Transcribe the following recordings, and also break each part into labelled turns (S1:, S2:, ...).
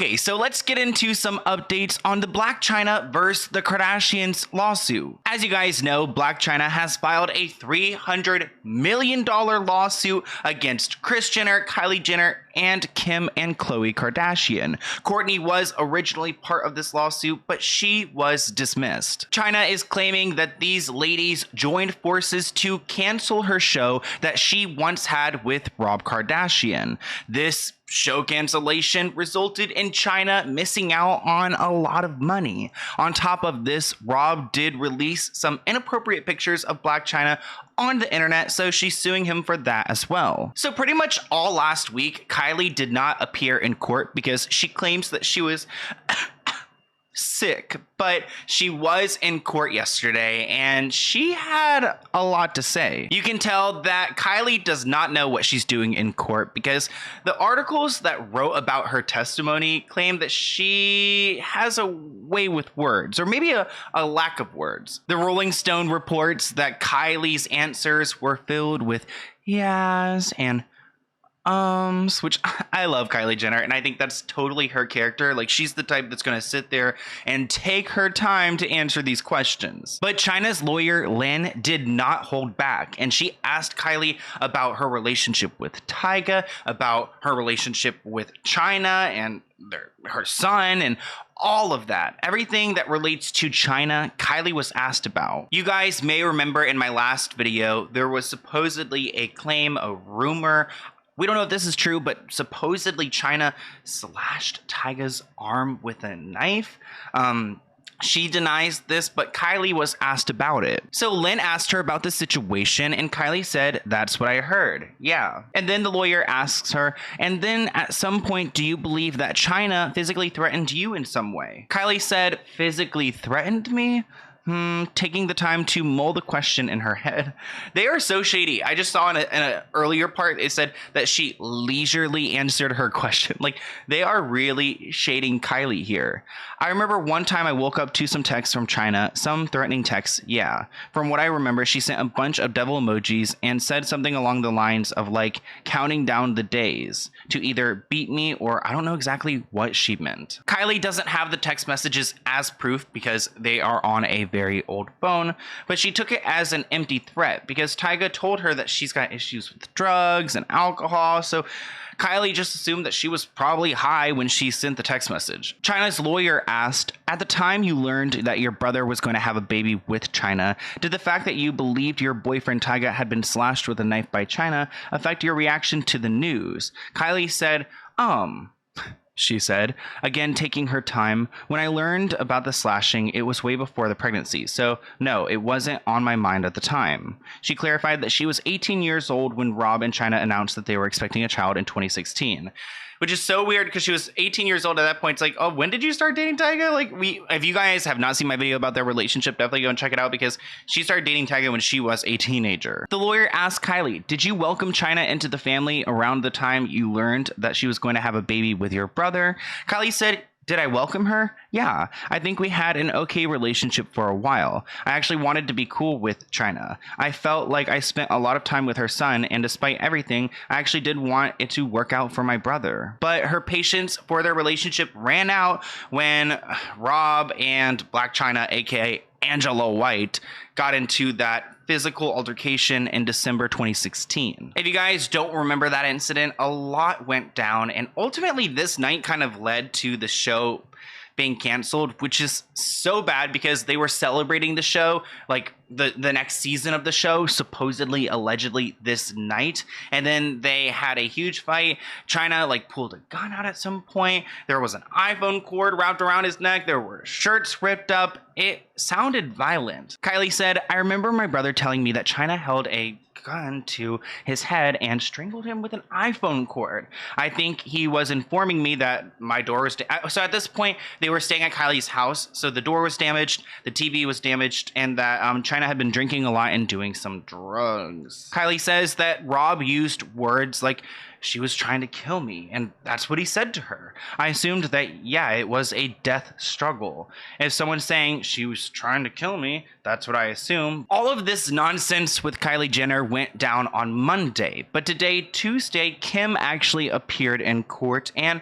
S1: Okay, so let's get into some updates on the Blac Chyna versus the Kardashians lawsuit. As you guys know, Blac Chyna has filed a $300 million lawsuit against Kris Jenner, Kylie Jenner, and Kim and Khloe Kardashian. Kourtney was originally part of this lawsuit, but she was dismissed. Chyna is claiming that these ladies joined forces to cancel her show that she once had with Rob Kardashian. This show cancellation resulted in Chyna missing out on a lot of money. On top of this, Rob did release some inappropriate pictures of Blac Chyna on the internet, so she's suing him for that as well. So pretty much all last week, Kylie did not appear in court because she claims that she was sick, but she was in court yesterday and she had a lot to say. You can tell that Kylie does not know what she's doing in court because the articles that wrote about her testimony claim that she has a way with words, or maybe a lack of words. The Rolling Stone reports that Kylie's answers were filled with yes and which I love Kylie Jenner, and I think that's totally her character. Like, she's the type that's going to sit there and take her time to answer these questions. But Chyna's lawyer, Lynn, did not hold back, and she asked Kylie about her relationship with Tyga, about her relationship with Chyna and her son, and all of that. Everything that relates to Chyna, Kylie was asked about. You guys may remember in my last video, there was supposedly a claim, a rumor. We don't know if this is true, but supposedly Chyna slashed Tyga's arm with a knife. She denies this, but Kylie was asked about it. So Lynn asked her about the situation, and Kylie said, "That's what I heard. Yeah." And then the lawyer asks her, "And then at some point, do you believe that Chyna physically threatened you in some way?" Kylie said, "Physically threatened me?" Taking the time to mull the question in her head. They are so shady. I just saw in an earlier part, it said that she leisurely answered her question. Like, they are really shading Kylie here. I remember one time I woke up to some texts from Chyna, some threatening texts. Yeah. From what I remember, she sent a bunch of devil emojis and said something along the lines of like counting down the days to either beat me, or I don't know exactly what she meant. Kylie doesn't have the text messages as proof because they are on a very old phone, but she took it as an empty threat because Tyga told her that she's got issues with drugs and alcohol, so Kylie just assumed that she was probably high when she sent the text message. Chyna's lawyer asked, "At the time you learned that your brother was going to have a baby with Chyna, did the fact that you believed your boyfriend Tyga had been slashed with a knife by Chyna affect your reaction to the news?" Kylie said, she said, again taking her time, "When I learned about the slashing, it was way before the pregnancy, so no, it wasn't on my mind at the time." She clarified that she was 18 years old when Rob and Chyna announced that they were expecting a child in 2016. Which is so weird because she was 18 years old at that point. It's like, oh, when did you start dating Tyga? Like, if you guys have not seen my video about their relationship, definitely go and check it out because she started dating Tyga when she was a teenager. The lawyer asked Kylie, "Did you welcome Chyna into the family around the time you learned that she was going to have a baby with your brother?" Kylie said, "Did I welcome her? Yeah, I think we had an okay relationship for a while. I actually wanted to be cool with Chyna. I felt like I spent a lot of time with her son, and despite everything, I actually did want it to work out for my brother." But her patience for their relationship ran out when Rob and Blac Chyna, aka Angela White, got into that physical altercation in December 2016. If you guys don't remember that incident, a lot went down, and ultimately this night kind of led to the show being canceled, which is so bad because they were celebrating the show, like the next season of the show, supposedly, allegedly this night, and then they had a huge fight. Chyna like pulled a gun out at some point. There was an iPhone cord wrapped around his neck. There were shirts ripped up. It sounded violent. Kylie said, "I remember my brother telling me that Chyna held a gun to his head and strangled him with an iPhone cord. I think he was informing me that my door was so at this point they were staying at Kylie's house, so the door was damaged, the TV was damaged, and that Chyna had been drinking a lot and doing some drugs." Kylie says that Rob used words like she was trying to kill me, and that's what he said to her. I assumed that, yeah, it was a death struggle. If someone's saying she was trying to kill me, that's what I assume. All of this nonsense with Kylie Jenner went down on Monday, but today, Tuesday, Kim actually appeared in court, and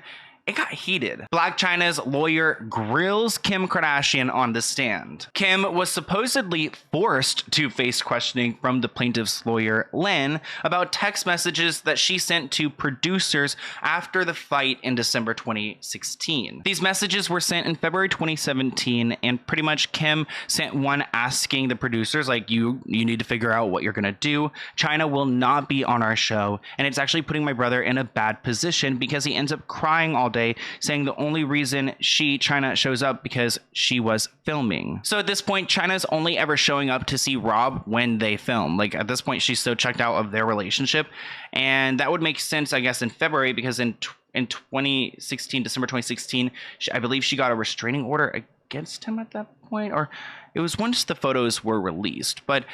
S1: it got heated. Blac Chyna's lawyer grills Kim Kardashian on the stand. Kim was supposedly forced to face questioning from the plaintiff's lawyer, Lynn, about text messages that she sent to producers after the fight in December 2016. These messages were sent in February 2017, and pretty much Kim sent one asking the producers, like, you need to figure out what you're gonna do. Chyna will not be on our show, and it's actually putting my brother in a bad position because he ends up crying all day, saying the only reason Chyna shows up because she was filming. So at this point, Chyna's only ever showing up to see Rob when they film. Like, at this point, she's so checked out of their relationship, and that would make sense, I guess, in February, because in 2016, December 2016, I believe she got a restraining order against him at that point, or it was once the photos were released, but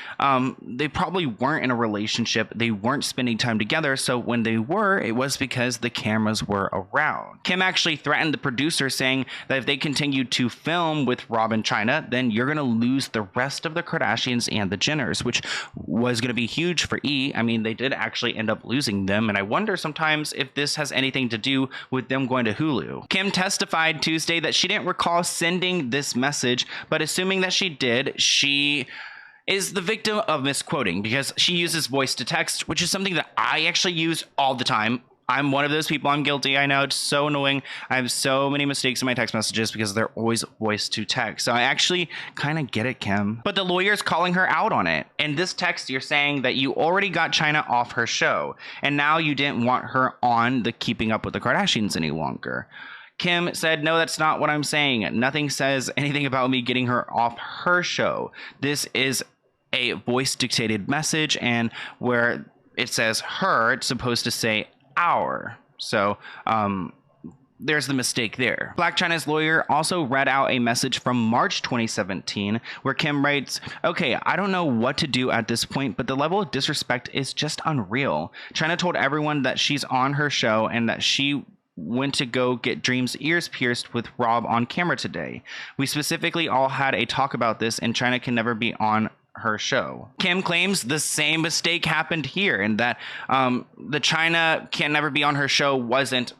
S1: they probably weren't in a relationship. They weren't spending time together. So when they were, it was because the cameras were around. Kim actually threatened the producer, saying that if they continued to film with Rob and Chyna, then you're going to lose the rest of the Kardashians and the Jenners, which was going to be huge for E. I mean, they did actually end up losing them. And I wonder sometimes if this has anything to do with them going to Hulu. Kim testified Tuesday that she didn't recall sending this message, but assuming that she did, she is the victim of misquoting because she uses voice to text, which is something that I actually use all the time. I'm one of those people. I'm guilty. I know, it's so annoying. I have so many mistakes in my text messages because they're always voice to text. So I actually kind of get it, Kim. But the lawyer's calling her out on it. In this text, you're saying that you already got Chyna off her show, and now you didn't want her on the Keeping Up with the Kardashians any longer. Kim said, no, that's not what I'm saying. Nothing says anything about me getting her off her show. This is a voice dictated message, and where it says her, it's supposed to say our. So, there's the mistake there. Blac Chyna's lawyer also read out a message from March 2017 where Kim writes, okay, I don't know what to do at this point, but the level of disrespect is just unreal. Chyna told everyone that she's on her show and that she went to go get Dream's ears pierced with Rob on camera today. We specifically all had a talk about this, and Chyna can never be on her show. Kim claims the same mistake happened here, and that the Chyna can never be on her show wasn't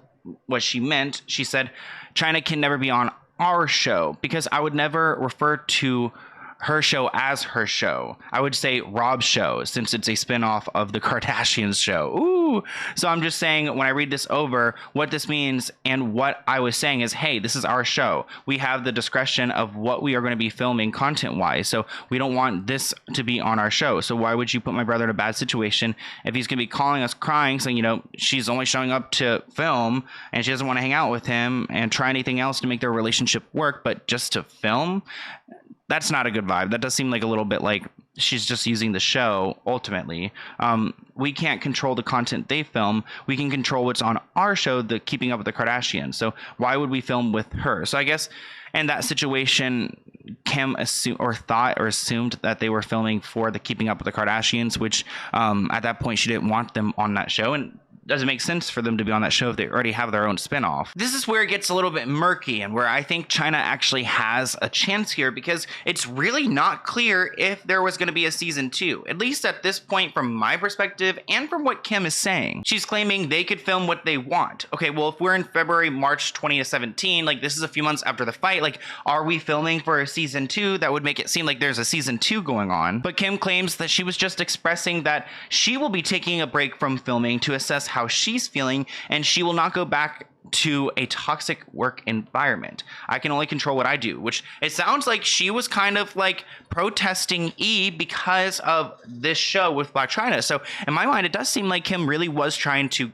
S1: what she meant. She said, Chyna can never be on our show, because I would never refer to her show as her show. I would say Rob's show, since it's a spinoff of the Kardashians show. Ooh. So I'm just saying, when I read this over, what this means and what I was saying is, hey, this is our show. We have the discretion of what we are going to be filming content-wise. So we don't want this to be on our show. So why would you put my brother in a bad situation if he's going to be calling us crying, saying, you know, she's only showing up to film and she doesn't want to hang out with him and try anything else to make their relationship work, but just to film? That's not a good vibe. That does seem like a little bit like she's just using the show ultimately. We can't control the content they film. We can control what's on our show, the Keeping Up with the Kardashians. So why would we film with her? So I guess in that situation, Kim assumed that they were filming for the Keeping Up with the Kardashians, which at that point she didn't want them on that show. And doesn't make sense for them to be on that show if they already have their own spinoff. This is where it gets a little bit murky and where I think Chyna actually has a chance here, because it's really not clear if there was going to be a season 2, at least at this point from my perspective and from what Kim is saying. She's claiming they could film what they want. Okay, well, if we're in February, March 2017, like this is a few months after the fight, like are we filming for a season 2? That would make it seem like there's a season 2 going on. But Kim claims that she was just expressing that she will be taking a break from filming to assess how she's feeling, and she will not go back to a toxic work environment. I can only control what I do, which it sounds like she was kind of like protesting E because of this show with Blac Chyna. So in my mind, it does seem like Kim really was trying to,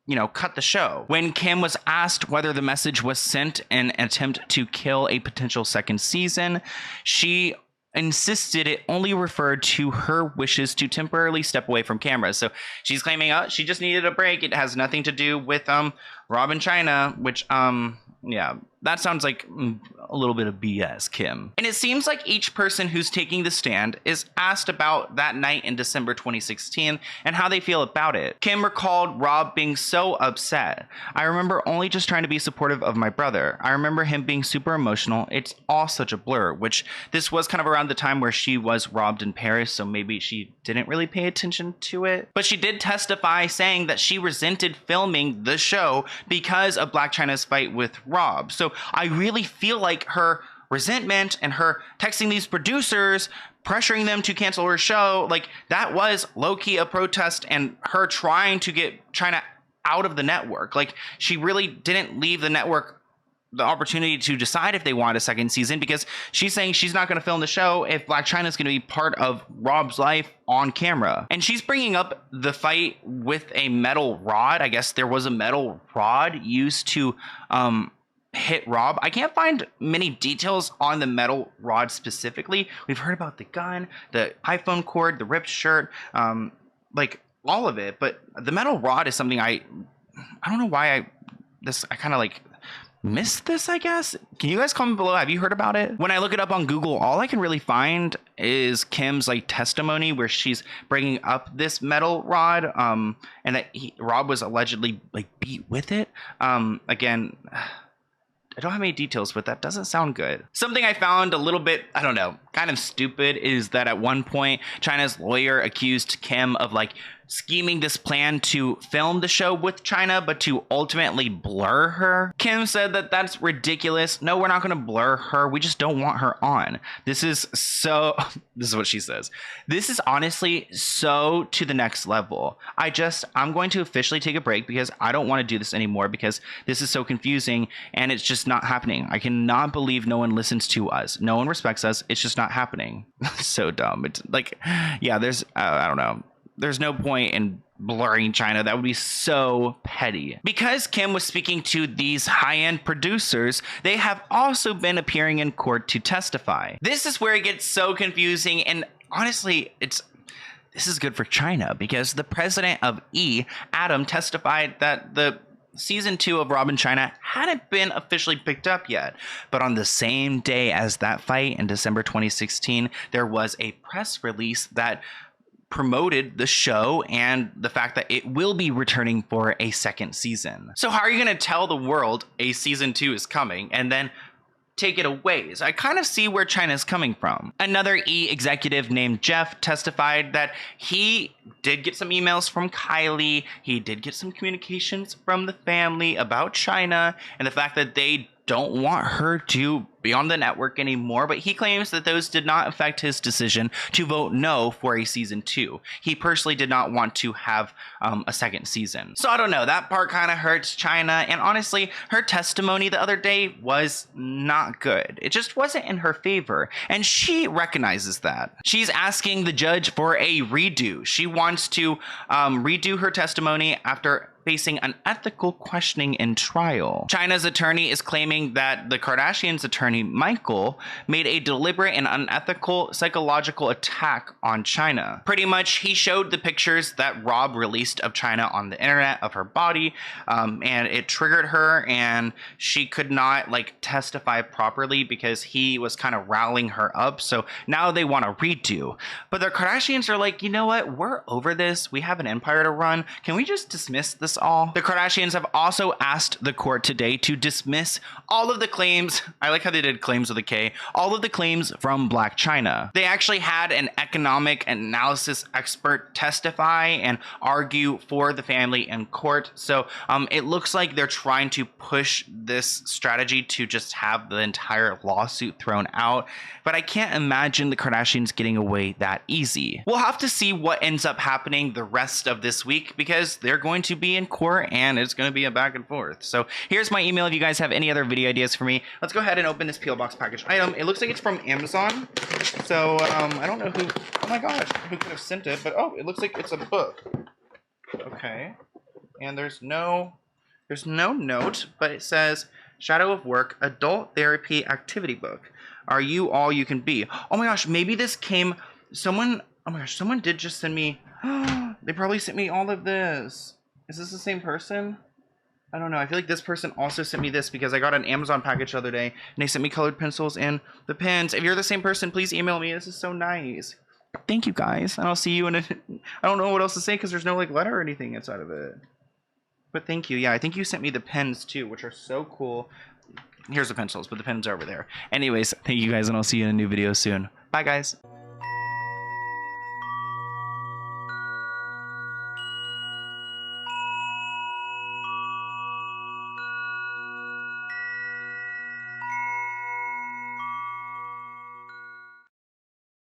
S1: you know, cut the show. When Kim was asked whether the message was sent in an attempt to kill a potential second season, she insisted it only referred to her wishes to temporarily step away from cameras. So she's claiming she just needed a break. It has nothing to do with Rob and Chyna, which yeah, that sounds like a little bit of BS, Kim. And it seems like each person who's taking the stand is asked about that night in December 2016 and how they feel about it. Kim recalled Rob being so upset. "I remember only just trying to be supportive of my brother. I remember him being super emotional. It's all such a blur," which this was kind of around the time where she was robbed in Paris, so maybe she didn't really pay attention to it. But she did testify saying that she resented filming the show because of Blac Chyna's fight with Rob. So I really feel like her resentment and her texting these producers, pressuring them to cancel her show, like that was low-key a protest and her trying to get Chyna out of the network. Like she really didn't leave the network the opportunity to decide if they want a second season, because she's saying she's not going to film the show if Blac Chyna is going to be part of Rob's life on camera. And she's bringing up the fight with a metal rod. I guess there was a metal rod used to hit Rob. I can't find many details on the metal rod specifically. We've heard about the gun, the iPhone cord, the ripped shirt, like all of it. But the metal rod is something I don't know why I kind of like missed this, I guess. Can you guys comment below? Have you heard about it? When I look it up on Google, all I can really find is Kim's like testimony where she's bringing up this metal rod, and that Rob was allegedly like beat with it. Again, I don't have any details, but that doesn't sound good. Something I found a little bit, I don't know, kind of stupid is that at one point, Chyna's lawyer accused Kim of like scheming this plan to film the show with Chyna, but to ultimately blur her. Kim said that that's ridiculous. "No, we're not going to blur her. We just don't want her on." This is what she says. "This is honestly so to the next level. I'm going to officially take a break because I don't want to do this anymore because this is so confusing and it's just not happening. I cannot believe no one listens to us. No one respects us. It's just not happening." So dumb. It's like, yeah, there's, I don't know. There's no point in blurring Chyna. That would be so petty. Because Kim was speaking to these high-end producers, they have also been appearing in court to testify. This is where it gets so confusing, and honestly, this is good for Chyna because the president of E, Adam, testified that the season 2 of Rob and Chyna hadn't been officially picked up yet. But on the same day as that fight in December 2016, there was a press release that promoted the show and the fact that it will be returning for a second season. So how are you going to tell the world a season 2 is coming and then take it away? So I kind of see where Chyna's coming from. Another E executive named Jeff testified that he did get some emails from Kylie. He did get some communications from the family about Chyna and the fact that they don't want her to be on the network anymore, but he claims that those did not affect his decision to vote no for a season 2. He personally did not want to have a second season. So I don't know, that part kind of hurts Chyna, and honestly, her testimony the other day was not good. It just wasn't in her favor, and she recognizes that. She's asking the judge for a redo. She wants to redo her testimony after facing unethical questioning in trial. Chyna's attorney is claiming that the Kardashians' attorney, Michael, made a deliberate and unethical psychological attack on Chyna. Pretty much, he showed the pictures that Rob released of Chyna on the internet of her body, and it triggered her, and she could not like testify properly because he was kind of riling her up. So now they want to redo. But the Kardashians are like, you know what? We're over this. We have an empire to run. Can we just dismiss this all? The Kardashians have also asked the court today to dismiss all of the claims. I like how they did claims with a K. All of the claims from Blac Chyna. They actually had an economic analysis expert testify and argue for the family in court. So it looks like they're trying to push this strategy to just have the entire lawsuit thrown out. But I can't imagine the Kardashians getting away that easy. We'll have to see what ends up happening the rest of this week because they're going to be in court and it's going to be a back and forth. So here's my email if you guys have any other video ideas for me. Let's go ahead and open this P.O. Box package item. It looks like it's from Amazon. So I don't know who, oh my gosh, who could have sent it, but oh, it looks like it's a book. Okay. And there's no note, but it says Shadow of Work Adult Therapy Activity Book. Are you all you can be? Oh my gosh, maybe this came, someone did just send me, they probably sent me all of this. Is this the same person? I don't know. I feel like this person also sent me this because I got an Amazon package the other day and they sent me colored pencils and the pens. If you're the same person, please email me. This is so nice. Thank you guys. And I'll see you in a... I don't know what else to say because there's no like letter or anything inside of it. But thank you. Yeah, I think you sent me the pens too, which are so cool. Here's the pencils, but the pens are over there. Anyways, thank you guys and I'll see you in a new video soon. Bye guys.